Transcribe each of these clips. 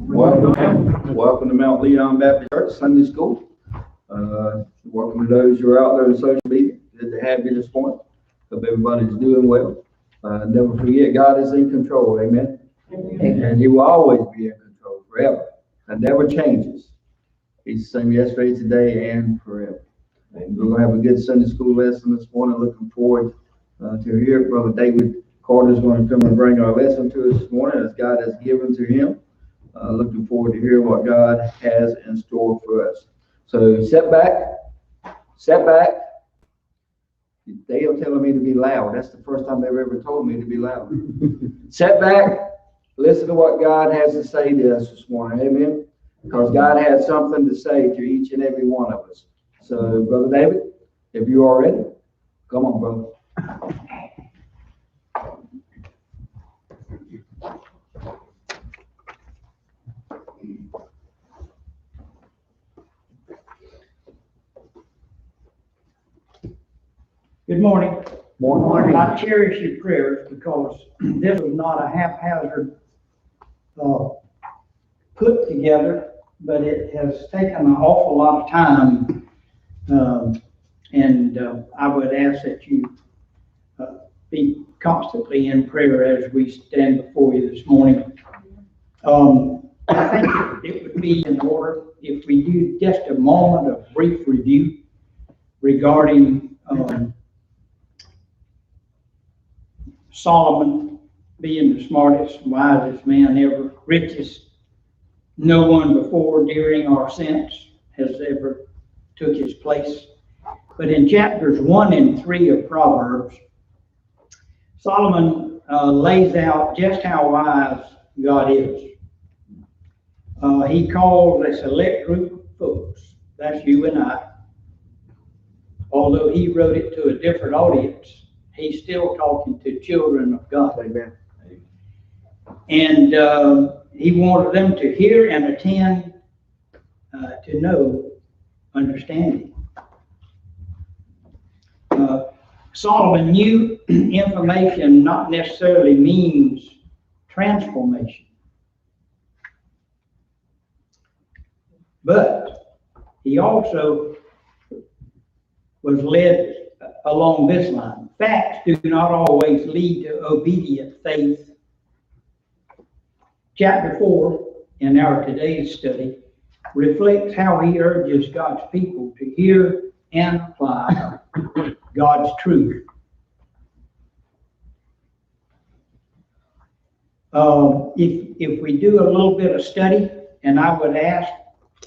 Welcome to Mount Leon Baptist Church Sunday School. Welcome to those who are out there in social media. Good to have you this morning. Hope everybody's doing well. Never forget, God is in control. Amen. Amen. And He will always be in control forever. That never changes. He's the same yesterday, today, and forever. And we're going to have a good Sunday school lesson this morning. Looking forward to hear Brother David Carter is going to come and bring our lesson to us this morning as God has given to him. Looking forward to hearing what God has in store for us. So sit back. They are telling me to be loud. That's the first time they've ever told me to be loud. Sit back, listen to what God has to say to us this morning. Amen. Because God has something to say to each and every one of us. So, Brother David, if you are ready, come on, brother. Good morning. Morning. I cherish your prayers because this was not a haphazard put together, but it has taken an awful lot of time. I would ask that you be constantly in prayer as we stand before you this morning. I think it would be in order if we do just a moment of brief review regarding Solomon being the smartest, wisest man ever, richest. No one before, during, or since has ever took his place. But in chapters 1 and 3 of Proverbs, Solomon lays out just how wise God is. He calls a select group of folks, that's you and I. Although he wrote it to a different audience, he's still talking to children of God. Amen. And he wanted them to hear and attend to know understanding. Solomon knew information not necessarily means transformation. But he also was led along this line. Facts do not always lead to obedient faith. Chapter 4 in our today's study reflects how he urges God's people to hear and apply God's truth. If we do a little bit of study, and I would ask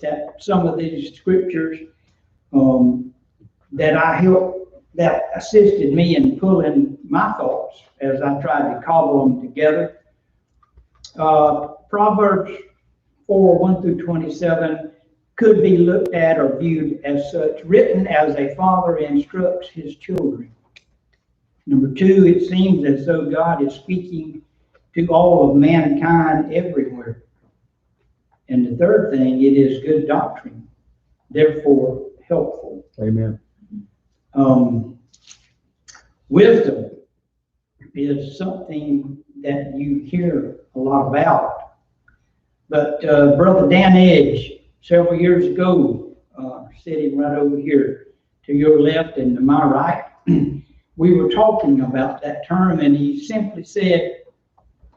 that some of these scriptures that assisted me in pulling my thoughts as I tried to cobble them together. Proverbs 4:1-27 could be looked at or viewed as such, written as a father instructs his children. Number 2, it seems as though God is speaking to all of mankind everywhere. And the third thing, it is good doctrine, therefore helpful. Amen. Wisdom is something that you hear a lot about. But Brother Dan Edge, several years ago, sitting right over here to your left and to my right, we were talking about that term, and he simply said,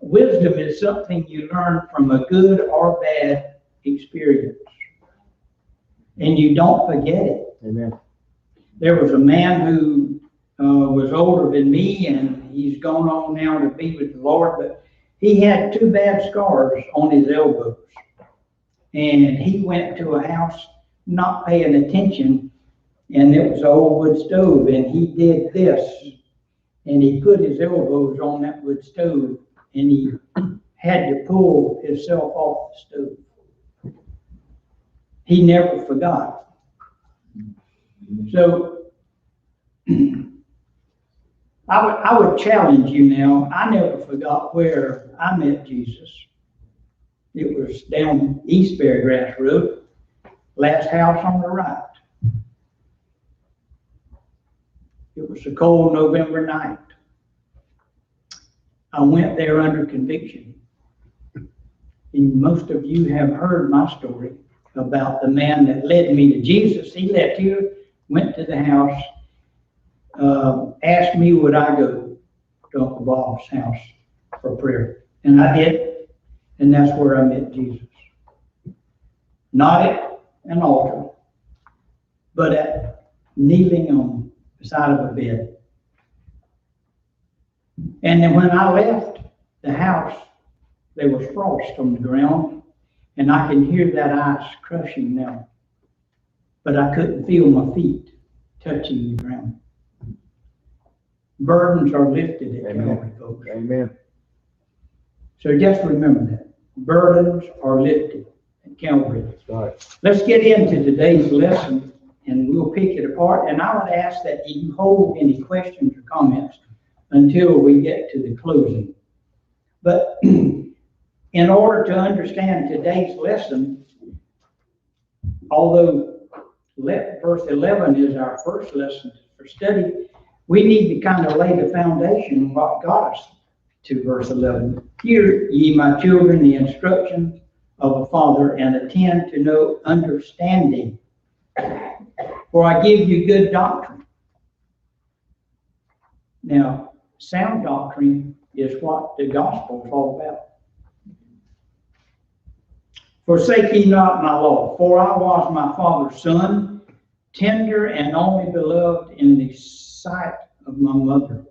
wisdom is something you learn from a good or bad experience, and you don't forget it. Amen. There was a man who was older than me, and he's gone on now to be with the Lord, but he had 2 bad scars on his elbows. And he went to a house not paying attention, and it was an old wood stove, and he did this, and he put his elbows on that wood stove, and he had to pull himself off the stove. He never forgot. So I would challenge you now. I never forgot where I met Jesus. It was down East Beargrass Road, last house on the right. It was a cold November night. I went there under conviction. And most of you have heard my story about the man that led me to Jesus. He left here, went to the house, asked me would I go to Uncle Bob's house for prayer. And I did, and that's where I met Jesus. Not at an altar, but at kneeling on the side of a bed. And then when I left the house, there was frost on the ground, and I can hear that ice crushing now. But I couldn't feel my feet touching the ground. Burdens are lifted at Calvary, folks. Amen. So just remember that. Burdens are lifted at Calvary. That's right. Let's get into today's lesson, and we'll pick it apart. And I would ask that you hold any questions or comments until we get to the closing. But in order to understand today's lesson, although verse 11 is our first lesson for study, we need to kind of lay the foundation of what got us to verse 11. Hear ye, my children, the instructions of a father, and attend to no understanding. For I give you good doctrine. Now, sound doctrine is what the gospel is all about. Forsake ye not my law, for I was my father's son, tender and only beloved in the sight of my mother.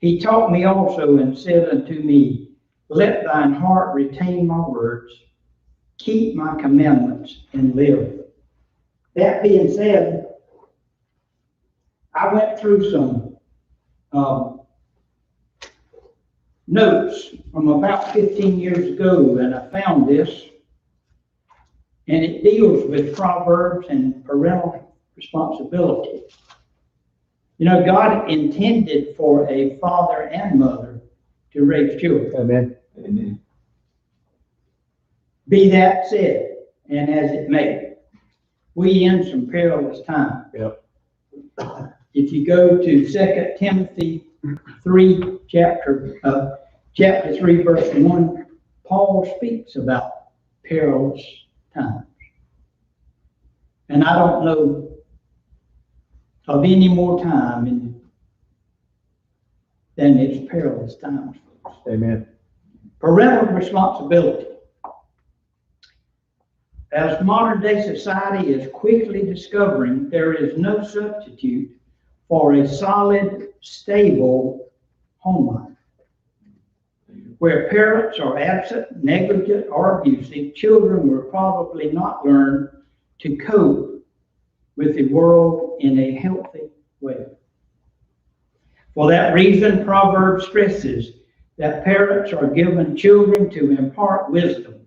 He taught me also and said unto me, let thine heart retain my words, keep my commandments, and live. That being said, I went through some notes from about 15 years ago, and I found this, and it deals with Proverbs and parental responsibility. You know, God intended for a father and mother to raise children. Amen. Amen. Be that said, and as it may, we in some perilous times. Yep. If you go to 2 Timothy 3, chapter 3, verse 1, Paul speaks about perilous times. And I don't know of any more time than it's perilous times. Amen. Parental responsibility. As modern day society is quickly discovering, there is no substitute for a solid, stable home life. Where parents are absent, negligent, or abusive, children will probably not learn to cope with the world in a healthy way. For that reason, Proverbs stresses that parents are given children to impart wisdom.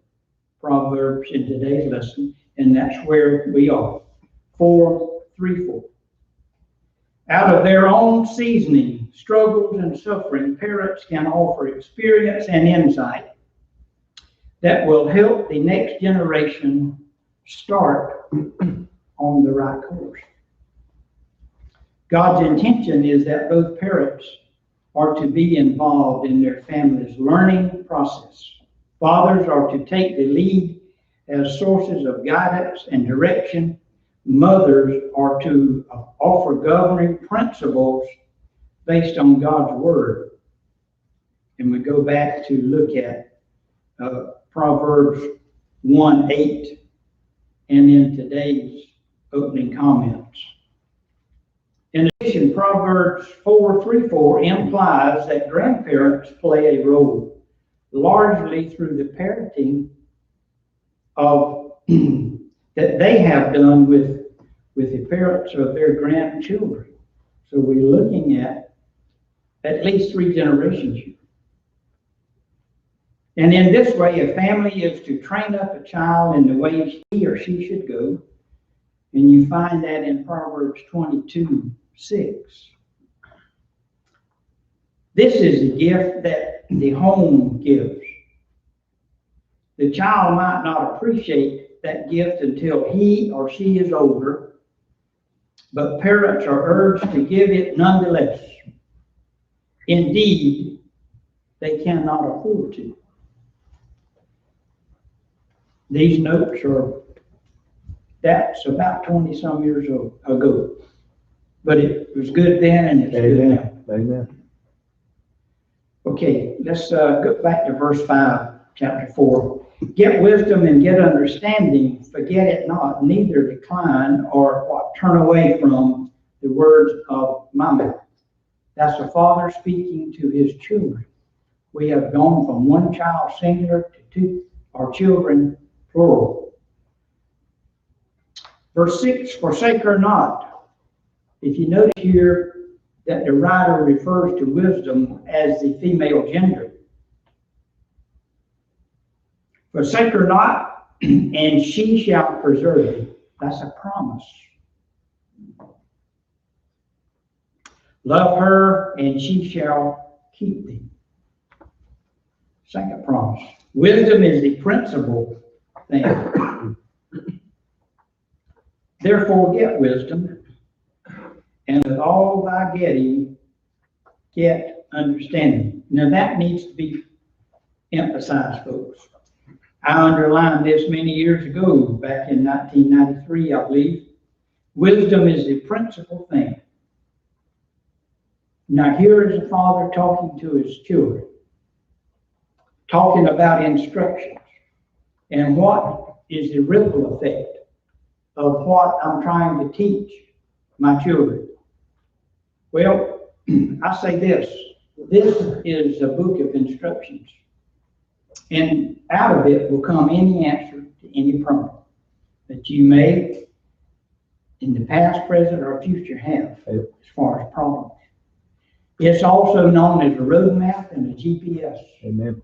Proverbs in today's lesson, and that's where we are. 4:3-4. Out of their own seasoning, struggles, and suffering, parents can offer experience and insight that will help the next generation start on the right course. God's intention is that both parents are to be involved in their family's learning process. Fathers are to take the lead as sources of guidance and direction. Mothers are to offer governing principles based on God's word. And we go back to look at Proverbs 1:8 and in today's opening comments. In addition, Proverbs 4:3-4 implies that grandparents play a role, largely through the parenting of that they have done with the parents of their grandchildren. So we're looking at least 3 generations here. And in this way, a family is to train up a child in the way he or she should go. And you find that in Proverbs 22:6. This is a gift that the home gives. The child might not appreciate that gift until he or she is older, but parents are urged to give it nonetheless. Indeed, they cannot afford to. These notes that's about 20-some years ago. But it was good then and it's good now. Amen. Okay, let's go back to verse 5, chapter 4. Get wisdom and get understanding, forget it not, neither decline or turn away from the words of my mouth. That's a father speaking to his children. We have gone from one child singular to two, our children plural. Verse 6, forsake her not. If you notice here that the writer refers to wisdom as the female gender. Forsake her not, and she shall preserve thee. That's a promise. Love her, and she shall keep thee. Second promise. Wisdom is the principal thing. Therefore, get wisdom, and with all thy getting, get understanding. Now that needs to be emphasized, folks. I underlined this many years ago, back in 1993, I believe. Wisdom is the principal thing. Now here is a father talking to his children, talking about instructions, and what is the ripple effect of what I'm trying to teach my children. Well, I say this is a book of instructions, and out of it will come any answer to any problem that you may, in the past, present, or future, have as far as problems. It's also known as a roadmap and a GPS. Amen.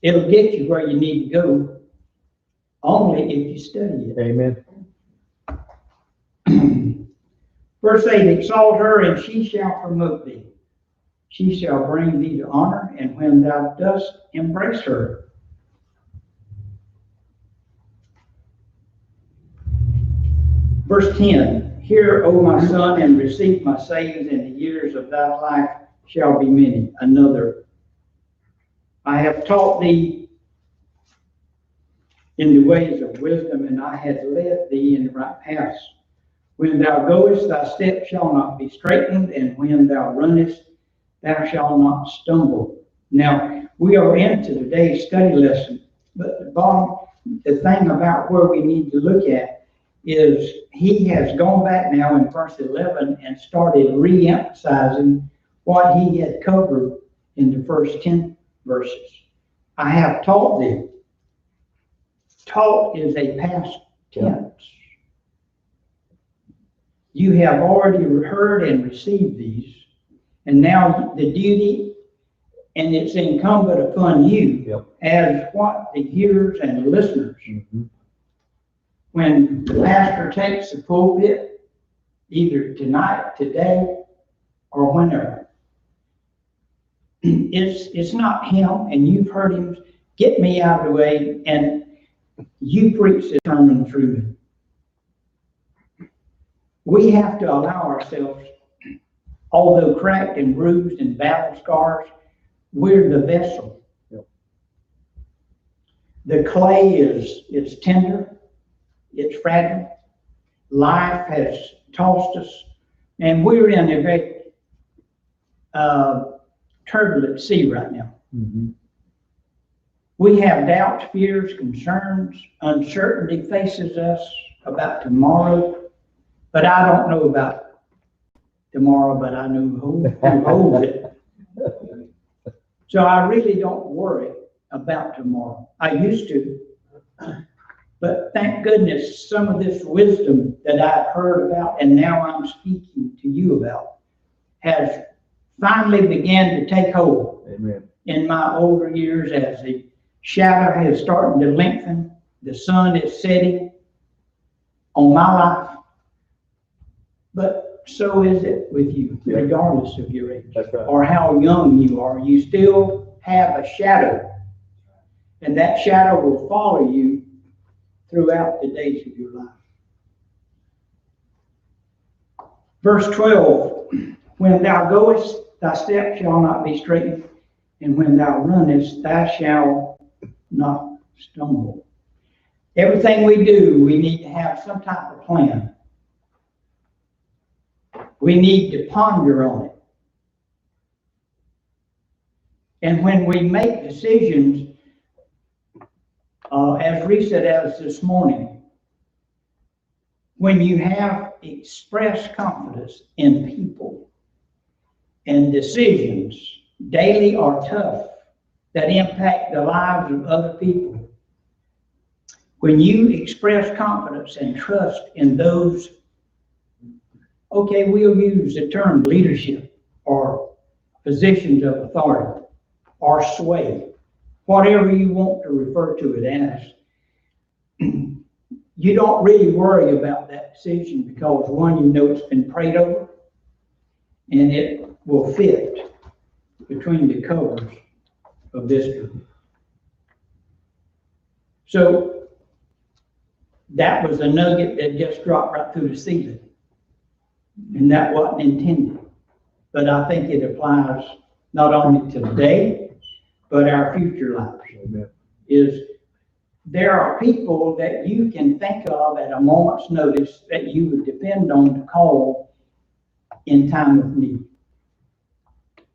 It'll get you where you need to go, only if you study it. Amen. Verse 8, exalt her, and she shall promote thee. She shall bring thee to honor, and when thou dost embrace her. Verse 10, hear, O my son, and receive my sayings, and the years of thy life shall be many. Another, I have taught thee in the ways of wisdom, and I have led thee in the right paths. When thou goest, thy steps shall not be straitened, and when thou runnest, thou shalt not stumble. Now, we are into today's study lesson, but the thing about where we need to look at is he has gone back now in verse 11 and started re-emphasizing what he had covered in the first 10 verses. I have taught thee. Taught is a past tense. You have already heard and received these, and now the duty, and it's incumbent upon you as what? The hearers and the listeners. Mm-hmm. When the pastor takes the pulpit, either tonight, today, or whenever, it's not him, and you've heard him, get me out of the way, and you preach the sermon through me. We have to allow ourselves, although cracked and bruised and battle scars, we're the vessel. Yep. The clay is tender, it's fragile. Life has tossed us, and we're in a very turbulent sea right now. Mm-hmm. We have doubts, fears, concerns, uncertainty faces us about tomorrow. But I don't know about tomorrow, but I know who holds it. So I really don't worry about tomorrow. I used to. But thank goodness some of this wisdom that I've heard about and now I'm speaking to you about has finally began to take hold. Amen. In my older years as the shadow is starting to lengthen, the sun is setting on my life. But so is it with you, regardless of your age. That's right. Or how young you are. You still have a shadow. And that shadow will follow you throughout the days of your life. Verse 12, when thou goest, thy steps shall not be straitened, and when thou runnest, thou shalt not stumble. Everything we do, we need to have some type of plan. We need to ponder on it. And when we make decisions, as Risa does this morning, when you have expressed confidence in people and decisions, daily or tough, that impact the lives of other people, when you express confidence and trust in those, okay, we'll use the term leadership or positions of authority or sway, whatever you want to refer to it as, you don't really worry about that decision because, one, you know it's been prayed over and it will fit between the covers of this group. So that was a nugget that just dropped right through the ceiling. And that wasn't intended. But I think it applies not only to today, but our future lives. Amen. Is there are people that you can think of at a moment's notice that you would depend on to call in time of need.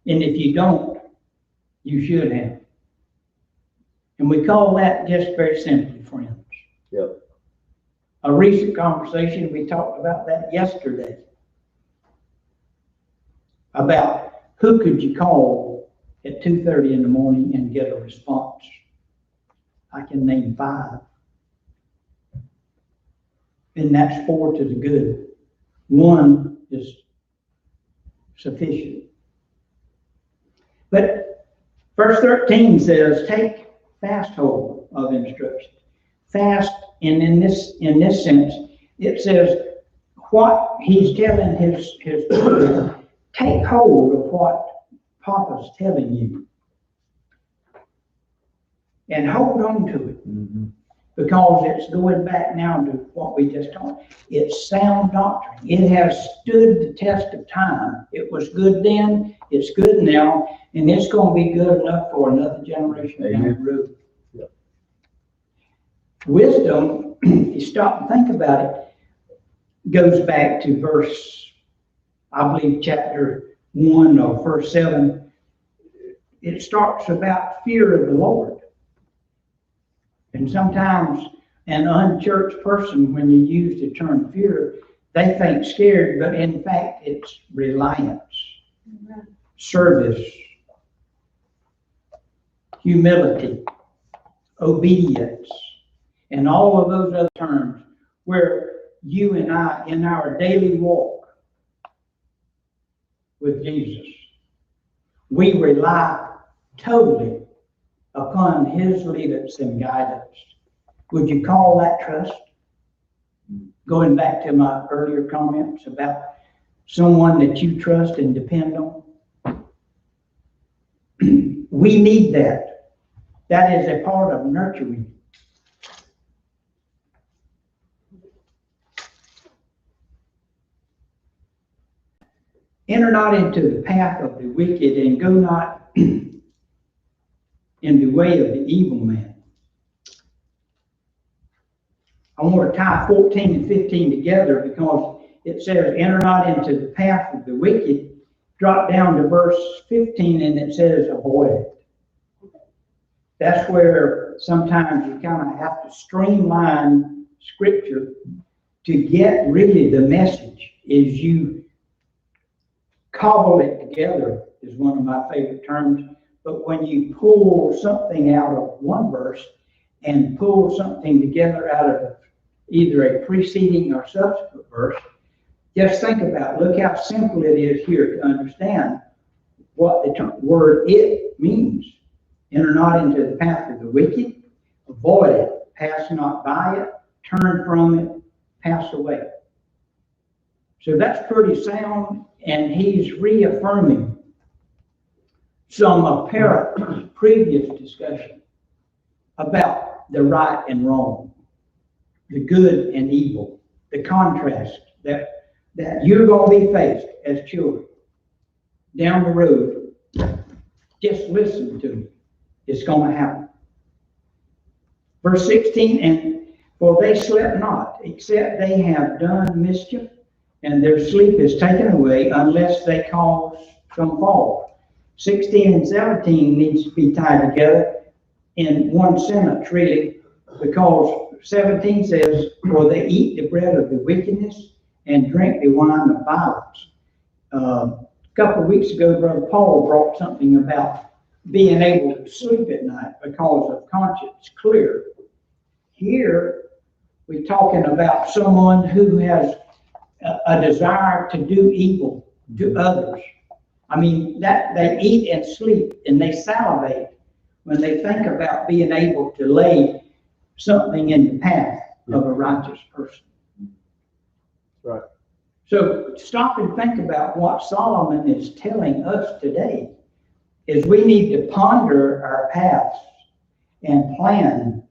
And if you don't, you should have. And we call that just very simply friends. Yep. A recent conversation, we talked about that yesterday. About who could you call at 2:30 in the morning and get a response. I can name 5. And that's 4 to the good. 1 is sufficient. But verse 13 says, take fast hold of instruction. Fast, and in this sense, it says what he's telling his children, take hold of what Papa's telling you. And hold on to it. Mm-hmm. Because it's going back now to what we just talked. It's sound doctrine. It has stood the test of time. It was good then, it's good now, and it's going to be good enough for another generation down the road. Yep. Wisdom, if you stop and think about it, goes back to verse, I believe, chapter 1 or verse 7. It starts about fear of the Lord. And sometimes an unchurched person, when you use the term fear, they think scared, but in fact it's reliance, service, humility, obedience, and all of those other terms where you and I, in our daily walk with Jesus, we rely totally upon his leaders and guidance. Would you call that trust? Going back to my earlier comments about someone that you trust and depend on. We need that. That is a part of nurturing. Enter not into the path of the wicked, and go not in the way of the evil man. I want to tie 14 and 15 together because it says, enter not into the path of the wicked. Drop down to verse 15 and it says, avoid it. That's where sometimes you kind of have to streamline scripture to get really the message. Is you cobble it together is one of my favorite terms. But when you pull something out of one verse and pull something together out of either a preceding or subsequent verse, just think about it. Look how simple it is here to understand what the word it means. Enter not into the path of the wicked, avoid it, pass not by it, turn from it, pass away. So that's pretty sound, and he's reaffirming some apparent previous discussion about the right and wrong, the good and evil, the contrast that you're going to be faced as children down the road. Just listen to me. It's going to happen. Verse 16, and For they slept not, except they have done mischief, and their sleep is taken away unless they cause some fall. 16 and 17 needs to be tied together in one sentence, really, because 17 says, for they eat the bread of the wickedness and drink the wine of violence. A couple of weeks ago, Brother Paul brought something about being able to sleep at night because of conscience clear. Here, we're talking about someone who has a desire to do evil to others. I mean, that they eat and sleep and they salivate when they think about being able to lay something in the path of a righteous person. Right. So stop and think about what Solomon is telling us today is we need to ponder our paths and plan.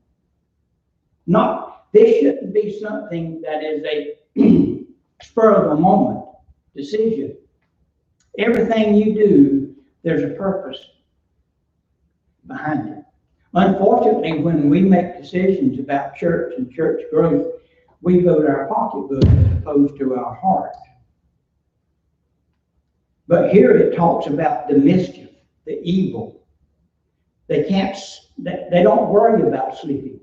This shouldn't be something that is a spur of the moment decision. Everything you do, there's a purpose behind it. Unfortunately, when we make decisions about church and church growth, we go to our pocketbook as opposed to our heart. But here it talks about the mischief, the evil. They don't worry about sleeping.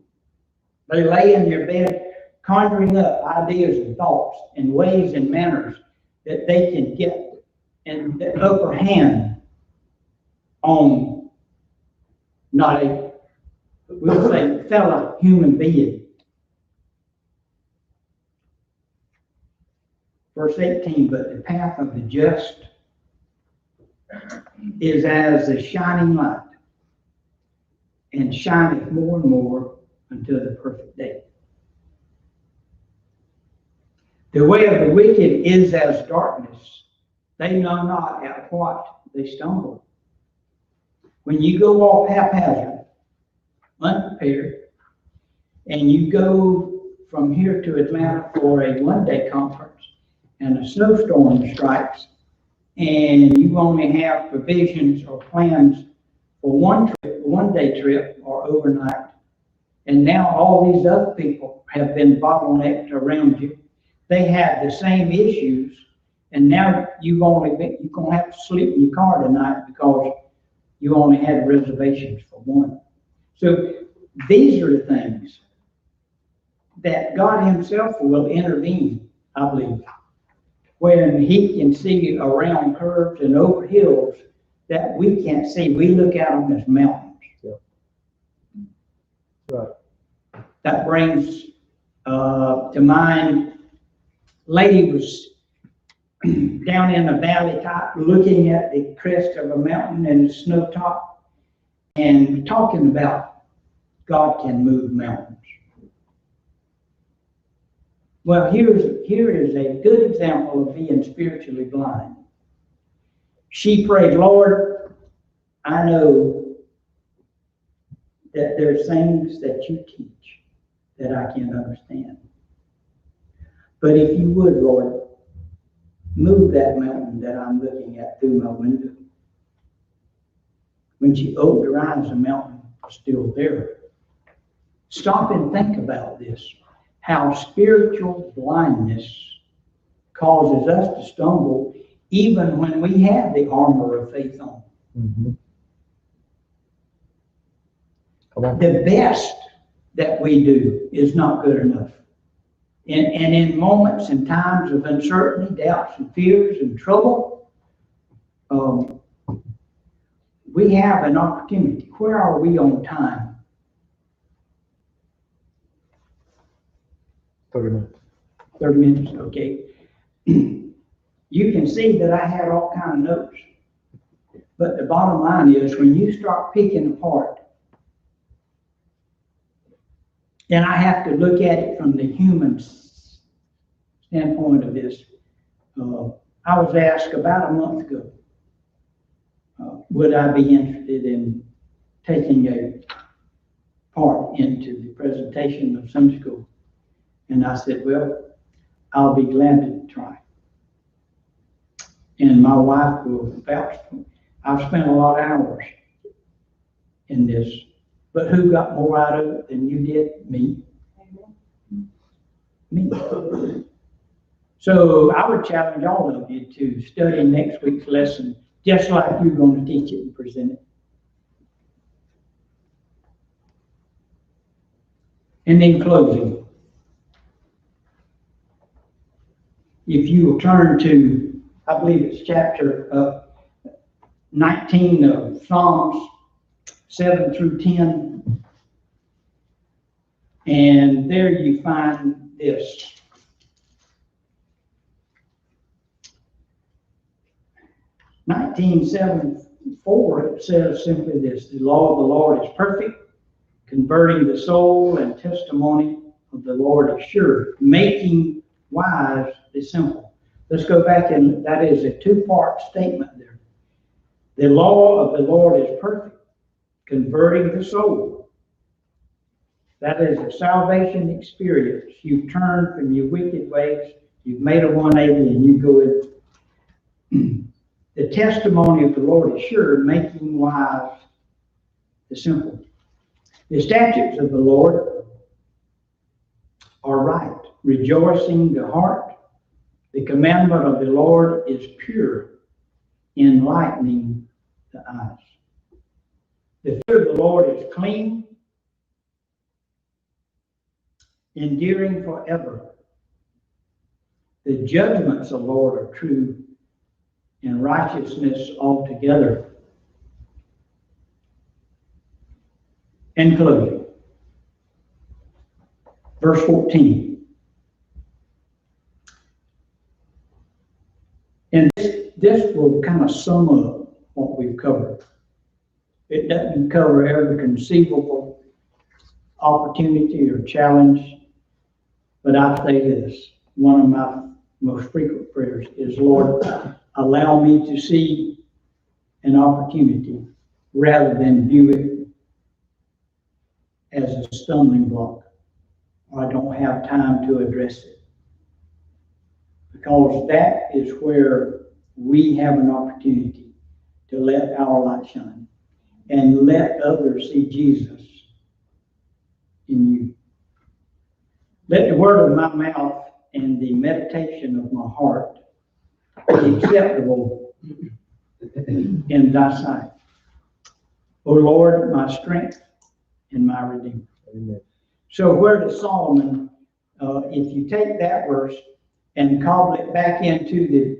They lay in their bed conjuring up ideas and thoughts and ways and manners that they can get and the upper hand on we'll say, fellow human being. Verse 18, but the path of the just is as the shining light, and shineth more and more until the perfect day. The way of the wicked is as darkness. They know not at what they stumble. When you go off haphazard, unprepared, and you go from here to Atlanta for a one-day conference, and a snowstorm strikes, and you only have provisions or plans for one-day trip or overnight, and now all these other people have been bottlenecked around you. They have the same issues, and now you're going to have to sleep in your car tonight because you only had reservations for one. So these are the things that God himself will intervene, I believe, when he can see around curves and over hills that we can't see. We look at them as mountains. Yeah. Right. That brings to mind, lady was down in a valley top looking at the crest of a mountain and the snow top and talking about God can move mountains. Well, here is a good example of being spiritually blind. She prayed, Lord, I know that there's things that you teach that I can't understand. But if you would, Lord, move that mountain that I'm looking at through my window. When she opened her eyes, the mountain was still there. Stop and think about this. How spiritual blindness causes us to stumble even when we have the armor of faith on. Mm-hmm. Come on. The best that we do is not good enough. And in moments and times of uncertainty, doubts and fears and trouble, we have an opportunity. Where are we on time? 30 minutes. 30 minutes, okay. You can see that I had all kind of notes. But the bottom line is when you start picking apart, and I have to look at it from the human standpoint of this. I was asked about a month ago, would I be interested in taking a part into the presentation of Sunday school? And I said, well, I'll be glad to try. And my wife will vouch for me. I've spent a lot of hours in this, but who got more out of it than you did? Me. me. So I would challenge all of you to study next week's lesson just like you're going to teach it and present it. And in closing, if you will turn to, I believe it's chapter 19 of Psalms 7 through 10, and there you find this. 19:7-4, it says simply this: the law of the Lord is perfect, converting the soul, and testimony of the Lord is sure, making wise the simple. Let's go back, and that is a two-part statement there. The law of the Lord is perfect, converting the soul. That is a salvation experience. You've turned from your wicked ways, you've made a 180, and you go in. The testimony of the Lord is sure, making wise the simple. The statutes of the Lord are right, rejoicing the heart. The commandment of the Lord is pure, enlightening the eyes. The fear of the Lord is clean, enduring forever. The judgments of the Lord are true, and righteousness altogether. And closing. Verse 14. And this will kind of sum up what we've covered. It doesn't cover every conceivable opportunity or challenge, but I say this: one of my most frequent prayers is, Lord, allow me to see an opportunity rather than view it as a stumbling block. I don't have time to address it. Because that is where we have an opportunity to let our light shine and let others see Jesus in you. Let the word of my mouth and the meditation of my heart be acceptable in thy sight, O Lord, my strength and my redeemer. Amen. So where does Solomon, if you take that verse and cobble it back into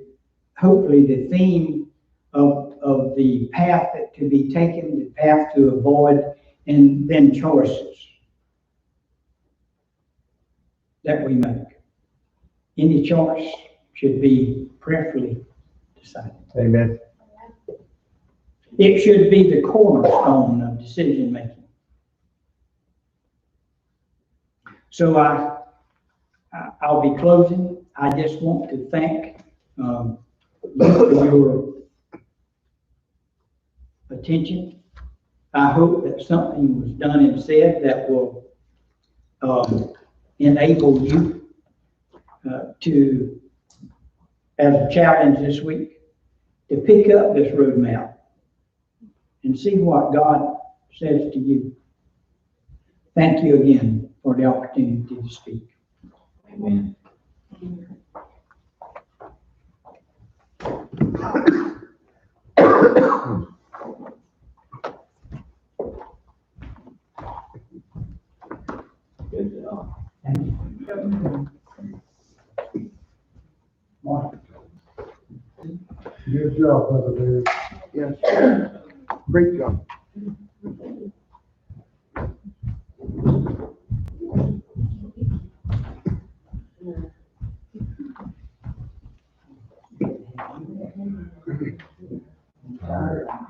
hopefully the theme of the path that to be taken, the path to avoid, and then choices that we make. Any choice should be prayerfully decided. Amen. It should be the cornerstone of decision making. So I'll be closing. I just want to thank you for your attention. I hope that something was done and said that will enable you to, as a challenge this week, to pick up this roadmap and see what God says to you. Thank you again for the opportunity to speak. Amen. Good job. Mark. Good job, Brother Dave. Yes. Great job. All right.